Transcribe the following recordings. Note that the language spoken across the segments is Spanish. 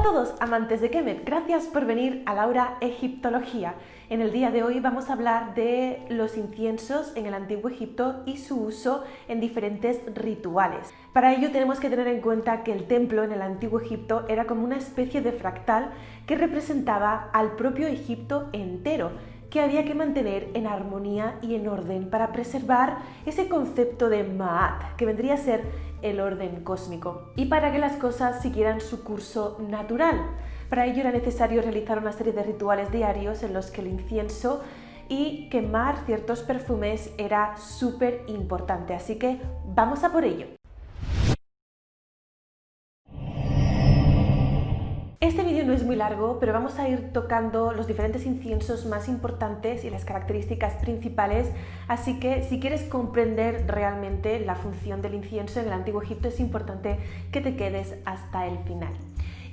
todos, amantes de Kemet, gracias por venir a Laura Egiptología. En el día de hoy vamos a hablar de los inciensos en el Antiguo Egipto y su uso en diferentes rituales. Para ello tenemos que tener en cuenta que el templo en el Antiguo Egipto era como una especie de fractal que representaba al propio Egipto entero, que había que mantener en armonía y en orden para preservar ese concepto de Ma'at, que vendría a ser el orden cósmico, y para que las cosas siguieran su curso natural. Para ello era necesario realizar una serie de rituales diarios en los que el incienso y quemar ciertos perfumes era súper importante, así que vamos a por ello. Este vídeo no es muy largo, pero vamos a ir tocando los diferentes inciensos más importantes y las características principales, así que si quieres comprender realmente la función del incienso en el Antiguo Egipto es importante que te quedes hasta el final.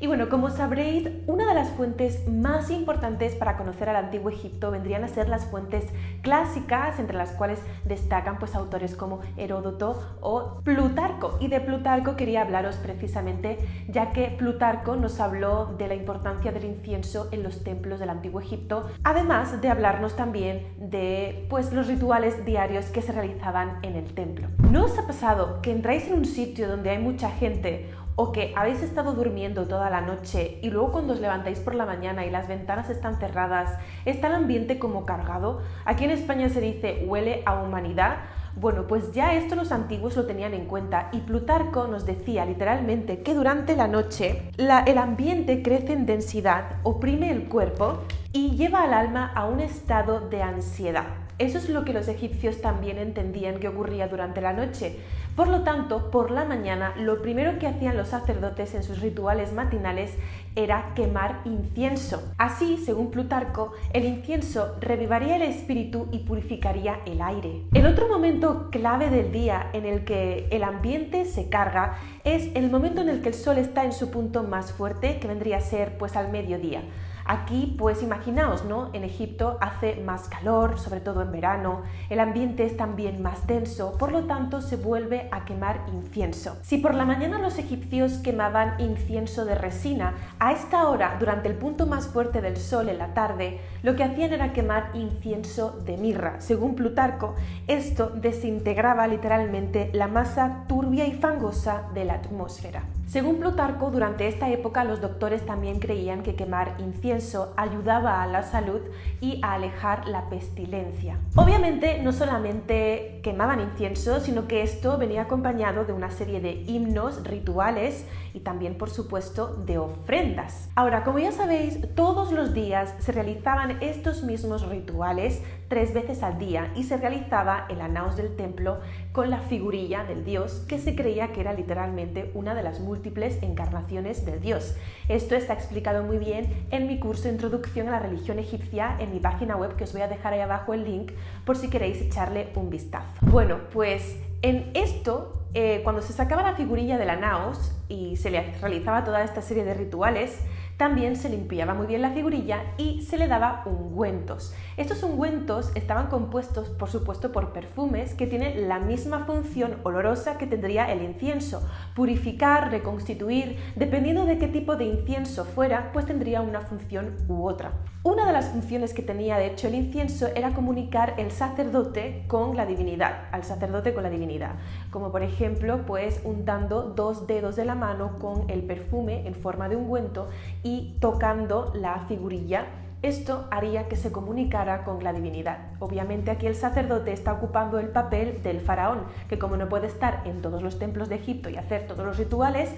Y bueno, como sabréis, una de las fuentes más importantes para conocer al Antiguo Egipto vendrían a ser las fuentes clásicas, entre las cuales destacan autores como Heródoto o Plutarco. Y de Plutarco quería hablaros precisamente, ya que Plutarco nos habló de la importancia del incienso en los templos del Antiguo Egipto, además de hablarnos también de los rituales diarios que se realizaban en el templo. ¿No os ha pasado que entráis en un sitio donde hay mucha gente o que habéis estado durmiendo toda la noche y luego cuando os levantáis por la mañana y las ventanas están cerradas, está el ambiente como cargado? Aquí en España se dice huele a humanidad. Bueno, pues ya esto los antiguos lo tenían en cuenta y Plutarco nos decía literalmente que durante la noche el ambiente crece en densidad, oprime el cuerpo y lleva al alma a un estado de ansiedad. Eso es lo que los egipcios también entendían que ocurría durante la noche. Por lo tanto, por la mañana, lo primero que hacían los sacerdotes en sus rituales matinales era quemar incienso. Así, según Plutarco, el incienso revivaría el espíritu y purificaría el aire. El otro momento clave del día en el que el ambiente se carga es el momento en el que el sol está en su punto más fuerte, que vendría a ser al mediodía. Aquí, imaginaos, ¿no? En Egipto hace más calor, sobre todo en verano, el ambiente es también más denso, por lo tanto se vuelve a quemar incienso. Si por la mañana los egipcios quemaban incienso de resina, a esta hora, durante el punto más fuerte del sol en la tarde, lo que hacían era quemar incienso de mirra. Según Plutarco, esto desintegraba literalmente la masa turbia y fangosa de la atmósfera. Según Plutarco, durante esta época los doctores también creían que quemar incienso ayudaba a la salud y a alejar la pestilencia. Obviamente no solamente quemaban incienso, sino que esto venía acompañado de una serie de himnos, rituales y también, por supuesto, de ofrendas. Ahora, como ya sabéis, todos los días se realizaban estos mismos rituales 3 veces al día y se realizaba el anaos del templo con la figurilla del dios, que se creía que era literalmente una de las múltiples encarnaciones del dios. Esto está explicado muy bien en mi curso Introducción a la religión egipcia en mi página web, que os voy a dejar ahí abajo el link por si queréis echarle un vistazo. Bueno, pues en esto, cuando se sacaba la figurilla del anaos y se le realizaba toda esta serie de rituales, también se limpiaba muy bien la figurilla y se le daba ungüentos. Estos ungüentos estaban compuestos, por supuesto, por perfumes que tienen la misma función olorosa que tendría el incienso: purificar, reconstituir. Dependiendo de qué tipo de incienso fuera, tendría una función u otra. Una de las funciones que tenía, de hecho, el incienso era comunicar el sacerdote con la divinidad, al sacerdote con la divinidad, como por ejemplo, untando 2 dedos de la mano con el perfume en forma de ungüento y tocando la figurilla. Esto haría que se comunicara con la divinidad. Obviamente aquí el sacerdote está ocupando el papel del faraón, que como no puede estar en todos los templos de Egipto y hacer todos los rituales,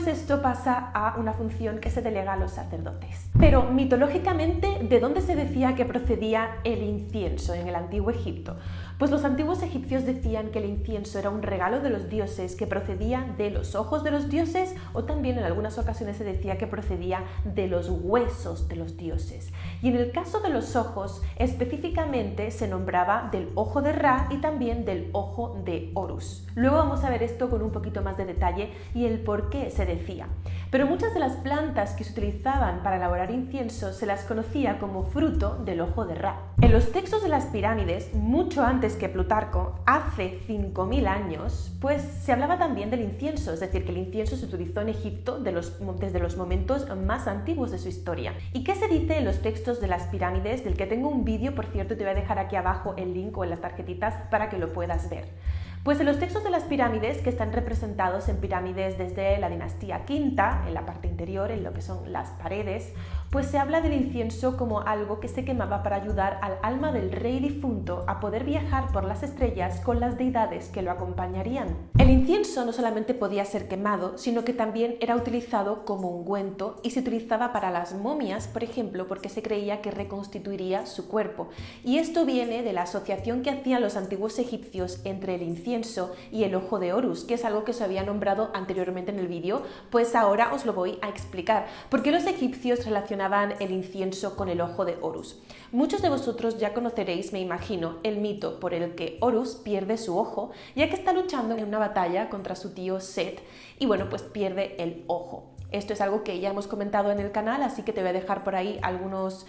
esto pasa a una función que se delega a los sacerdotes. Pero mitológicamente, ¿de dónde se decía que procedía el incienso en el Antiguo Egipto? Los antiguos egipcios decían que el incienso era un regalo de los dioses que procedía de los ojos de los dioses, o también en algunas ocasiones se decía que procedía de los huesos de los dioses. Y en el caso de los ojos, específicamente se nombraba del ojo de Ra y también del ojo de Horus. Luego vamos a ver esto con un poquito más de detalle y el por qué se decía. Pero muchas de las plantas que se utilizaban para elaborar incienso se las conocía como fruto del ojo de Ra. En los textos de las pirámides, mucho antes que Plutarco, hace 5000 años, pues se hablaba también del incienso, es decir, que el incienso se utilizó en Egipto desde los momentos más antiguos de su historia. ¿Y qué se dice en los textos de las pirámides? Del que tengo un vídeo, por cierto, te voy a dejar aquí abajo el link o en las tarjetitas para que lo puedas ver. Pues en los textos de las pirámides, que están representados en pirámides desde la dinastía quinta, en la parte interior, en lo que son las paredes, pues se habla del incienso como algo que se quemaba para ayudar al alma del rey difunto a poder viajar por las estrellas con las deidades que lo acompañarían. El incienso no solamente podía ser quemado, sino que también era utilizado como ungüento y se utilizaba para las momias, por ejemplo, porque se creía que reconstituiría su cuerpo. Y esto viene de la asociación que hacían los antiguos egipcios entre el incienso y el ojo de Horus, que es algo que os había nombrado anteriormente en el vídeo, pues ahora os lo voy a explicar. ¿Por qué los egipcios relacionaban el incienso con el ojo de Horus? Muchos de vosotros ya conoceréis, me imagino, el mito por el que Horus pierde su ojo, ya que está luchando en una batalla contra su tío Set y bueno, pues pierde el ojo. Esto es algo que ya hemos comentado en el canal, así que te voy a dejar por ahí algunos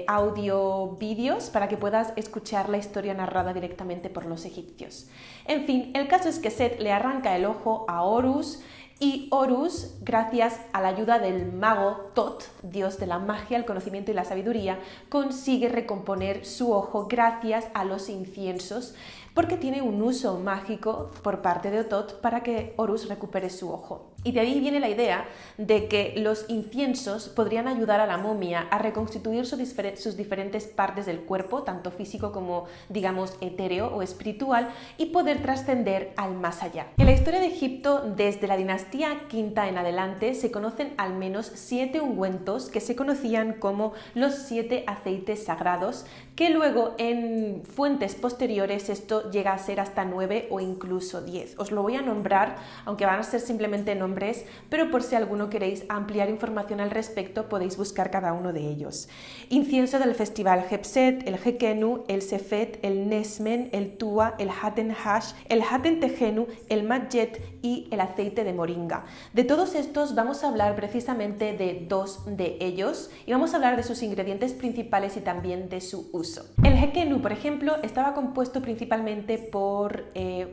audio vídeos para que puedas escuchar la historia narrada directamente por los egipcios. En fin, el caso es que Set le arranca el ojo a Horus y Horus, gracias a la ayuda del mago Tot, dios de la magia, el conocimiento y la sabiduría, consigue recomponer su ojo gracias a los inciensos, porque tiene un uso mágico por parte de Tot para que Horus recupere su ojo. Y de ahí viene la idea de que los inciensos podrían ayudar a la momia a reconstituir sus diferentes partes del cuerpo, tanto físico como, digamos, etéreo o espiritual, y poder trascender al más allá. En la historia de Egipto, desde la dinastía quinta en adelante, se conocen al menos 7 ungüentos que se conocían como los 7 aceites sagrados, que luego en fuentes posteriores esto llega a ser hasta 9 o incluso 10. Os lo voy a nombrar, aunque van a ser simplemente nombres, pero por si alguno queréis ampliar información al respecto podéis buscar cada uno de ellos. Incienso del festival Hepset, el Hekenu, el Sefet, el Nesmen, el Tua, el Haten Hash, el Haten Tejenu, el Madjet y el aceite de moringa. De todos estos vamos a hablar precisamente de 2 de ellos y vamos a hablar de sus ingredientes principales y también de su uso. El Hekenu, por ejemplo, estaba compuesto principalmente por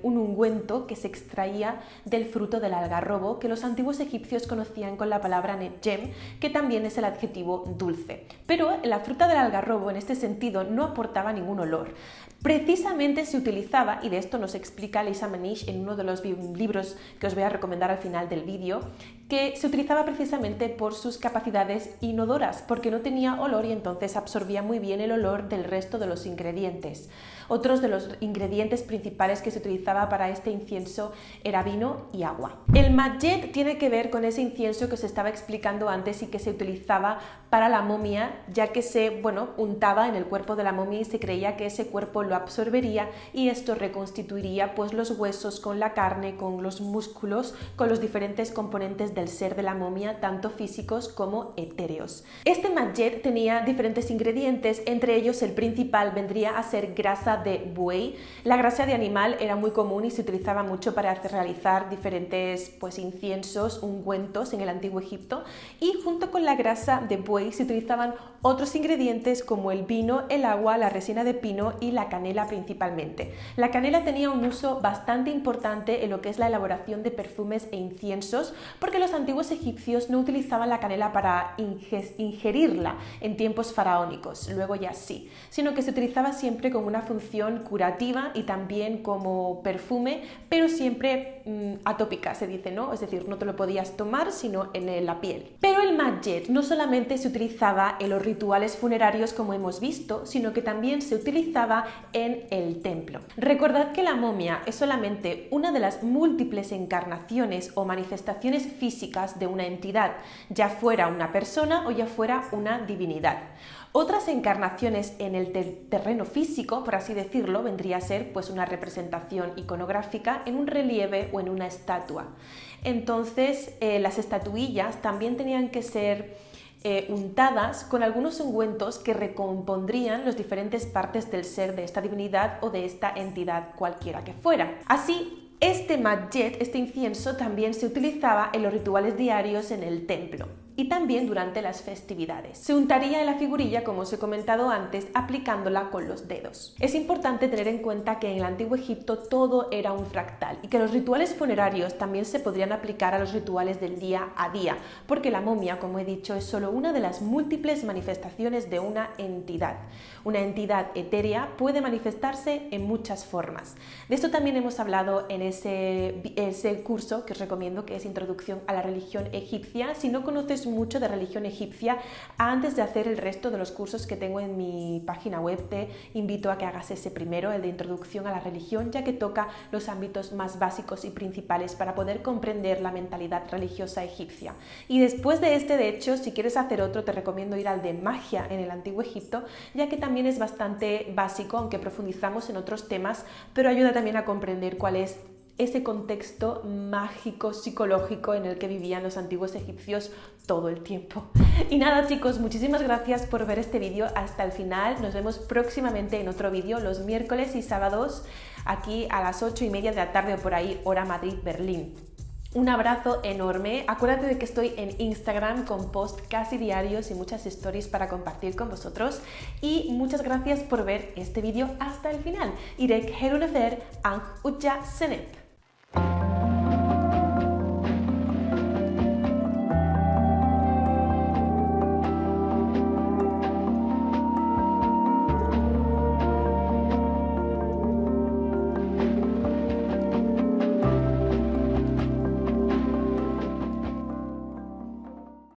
un ungüento que se extraía del fruto del algarrobo, que los antiguos egipcios conocían con la palabra netjem, que también es el adjetivo dulce. Pero la fruta del algarrobo en este sentido no aportaba ningún olor. Precisamente se utilizaba, y de esto nos explica Lisa Manish en uno de los libros que os voy a recomendar al final del vídeo, que se utilizaba precisamente por sus capacidades inodoras, porque no tenía olor y entonces absorbía muy bien el olor del resto de los ingredientes. Otros de los ingredientes principales que se utilizaba para este incienso era vino y agua. El madjet tiene que ver con ese incienso que os estaba explicando antes y que se utilizaba para la momia, ya que se untaba en el cuerpo de la momia y se creía que ese cuerpo lo absorbería y esto reconstituiría pues los huesos con la carne, con los músculos, con los diferentes componentes del ser de la momia, tanto físicos como etéreos. Este madjet tenía diferentes ingredientes, entre ellos el principal vendría a ser grasa de buey. La grasa de animal era muy común y se utilizaba mucho para realizar diferentes inciensos, ungüentos en el antiguo Egipto, y junto con la grasa de buey se utilizaban otros ingredientes como el vino, el agua, la resina de pino y la canela principalmente. La canela tenía un uso bastante importante en lo que es la elaboración de perfumes e inciensos, porque los antiguos egipcios no utilizaban la canela para ingerirla en tiempos faraónicos, luego ya sí, sino que se utilizaba siempre como una función curativa y también como perfume, pero siempre atópica, se dice, ¿no? Es decir, no te lo podías tomar sino en la piel. Pero el madjet no solamente se utilizaba en los rituales funerarios como hemos visto, sino que también se utilizaba en el templo. Recordad que la momia es solamente una de las múltiples encarnaciones o manifestaciones físicas de una entidad, ya fuera una persona o ya fuera una divinidad. Otras encarnaciones en el terreno físico, por así decirlo, vendría a ser una representación iconográfica en un relieve o en una estatua. Entonces, las estatuillas también tenían que ser untadas con algunos ungüentos que recompondrían las diferentes partes del ser de esta divinidad o de esta entidad cualquiera que fuera. Así, este matjet, este incienso, también se utilizaba en los rituales diarios en el templo y también durante las festividades. Se untaría en la figurilla, como os he comentado antes, aplicándola con los dedos. Es importante tener en cuenta que en el antiguo Egipto todo era un fractal y que los rituales funerarios también se podrían aplicar a los rituales del día a día, porque la momia, como he dicho, es solo una de las múltiples manifestaciones de una entidad. Una entidad etérea puede manifestarse en muchas formas. De esto también hemos hablado en ese curso que os recomiendo, que es Introducción a la religión egipcia. Si no conoces mucho de religión egipcia, antes de hacer el resto de los cursos que tengo en mi página web, te invito a que hagas ese primero, el de Introducción a la religión, ya que toca los ámbitos más básicos y principales para poder comprender la mentalidad religiosa egipcia. Y después de este, de hecho, si quieres hacer otro, te recomiendo ir al de magia en el antiguo Egipto, ya que también es bastante básico, aunque profundizamos en otros temas, pero ayuda también a comprender cuál es ese contexto mágico, psicológico en el que vivían los antiguos egipcios todo el tiempo. Y nada, chicos, muchísimas gracias por ver este vídeo hasta el final. Nos vemos próximamente en otro vídeo los miércoles y sábados aquí a las 8:30 de la tarde o por ahí, hora Madrid-Berlín. Un abrazo enorme. Acuérdate de que estoy en Instagram con posts casi diarios y muchas stories para compartir con vosotros. Y muchas gracias por ver este vídeo hasta el final. Irek Herunefer Ang Uja Senep.